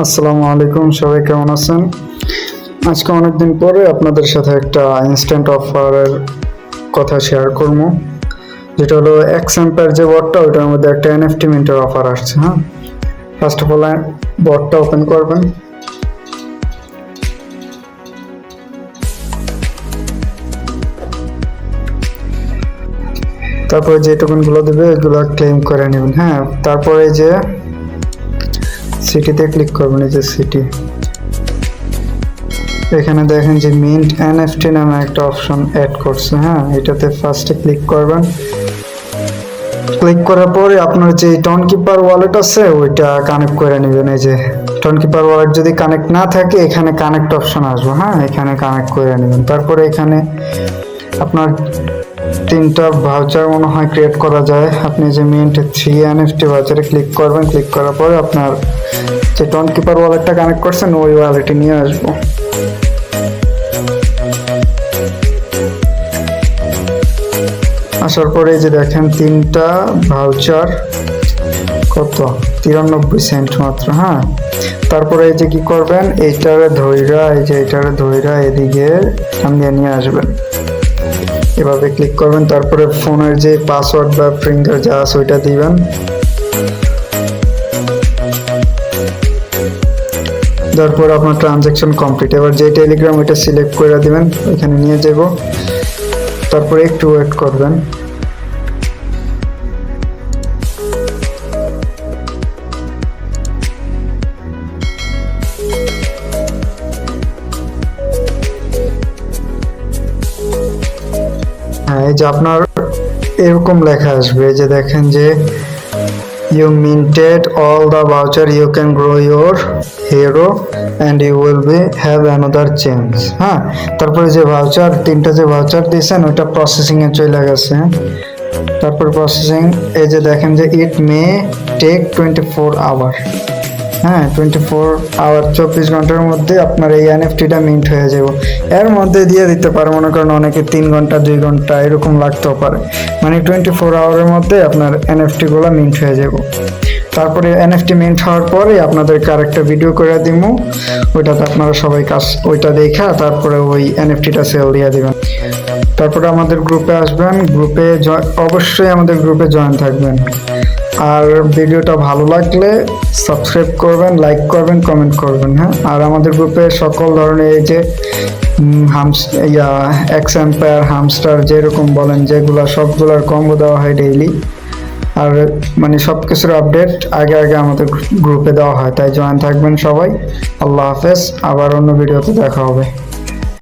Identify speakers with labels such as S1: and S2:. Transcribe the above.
S1: আসসালামু আলাইকুম, সবাই কেমন আছেন? আজকে অনেকদিন পরে আপনাদের সাথে একটা ইনস্ট্যান্ট অফারের কথা শেয়ার করব, যেটা হলো এক্সাম্পার যে বটটা, ওটার মধ্যে একটা এনএফটি মিন্টের অফার আসছে। হ্যাঁ, ফার্স্ট অফ অল বটটা ওপেন করবেন। তারপরে যে টোকেনগুলো দেবে এগুলো ক্লেম করে নেবেন। হ্যাঁ, তারপরে যে সিটিতে ক্লিক করবেন, এই যে সিটি, এখানে দেখেন যে মিন্ট এনএফটি নামে একটা অপশন অ্যাড করছে। হ্যাঁ, এটাতে ফার্স্টে ক্লিক করবেন। ক্লিক করার পরে আপনার যে টনকিপার ওয়ালেট আছে ওইটা কানেক্ট করে নেবেন। এই যে টনকিপার ওয়ালেট যদি কানেক্ট না থাকে এখানে কানেক্ট অপশন আসবে। হ্যাঁ, এখানে কানেক্ট করে নেবেন। তারপরে এখানে আপনার 3টা ভাউচার মনে হয় ক্রিয়েট করা যায়। আপনি যে মিন্ট 3 এনএফটি ভাউচারে ক্লিক করবেন। ক্লিক করার পরে আপনার যে টনকিপার ওয়ালেটটা কানেক্ট করছেন ওই ওয়ালেটে নিয়ে আসবো। আসার পরে যে দেখেন 3টা ভাউচার, কত 93 সেন্ট মাত্র। হ্যাঁ, তারপরে এই যে কি করবেন, এইটারে ধইরা এদিকে সামনে নিয়ে আসবেন। এভাবে ক্লিক করবেন। তারপরে ফোনের যে পাসওয়ার্ড বা ফিঙ্গার যা আছে ওইটা দিবেন। তারপর আপনার ট্রানজ্যাকশন কমপ্লিট। এবার যে টেলিগ্রাম ওইটা সিলেক্ট করে দিবেন, এখানে নিয়ে যাব। তারপরে একটু ওয়েট করবেন। হ্যাঁ, এই যে আপনার এরকম লেখা আসবে, যে দেখেন যে you minted all the voucher, you can grow your hero and you will be have another chance। হ্যাঁ, তারপরে যে ভাউচার 3টা যে ভাউচার দিয়েছেন ওইটা প্রসেসিং এ চলে গেছে। তারপর প্রসেসিং, এই যে দেখেন যে ইট মে টেক 24 আওয়ার। হ্যাঁ, 24 আওয়ার 24 ঘন্টার মধ্যে আপনার এই এনএফটিটা মিন্ট হয়ে যাবে। এর মধ্যে দিয়ে দিতে পারে, মনে করেন অনেকে 3 ঘন্টা 2 ঘন্টা এরকম লাগতেও পারে। মানে 24 আওয়ারের মধ্যে আপনার এনএফটি গুলো মিন্ট হয়ে যাবে। তারপরে এনএফটি মিন্ট হওয়ার পরে আপনাদেরকে আরেকটা ভিডিও করে দিব, ওইটাতে আপনারা সবাই ওইটা দেখা তারপরে ওই এনএফটিটা সেল দিয়ে দিবেন। তারপরে আমাদের গ্রুপে আসবেন। গ্রুপে অবশ্যই আমাদের গ্রুপে জয়েন থাকবেন। আর ভিডিওটা ভালো লাগলে সাবস্ক্রাইব করবেন, লাইক করবেন, কমেন্ট করবেন। হ্যাঁ, আর আমাদের গ্রুপে সকল ধরনের এই যে এক্সাম্পায়ার, হামস্টার যেরকম বলেন, যেগুলো সবগুলোর কম্বো দেওয়া হয় ডেইলি। আর মানে সব কিছুর আপডেট আগে আগে আমাদের গ্রুপে দেওয়া হয়, তাই জয়েন থাকবেন সবাই। আল্লাহ হাফেজ, আবার অন্য ভিডিওতে দেখা হবে।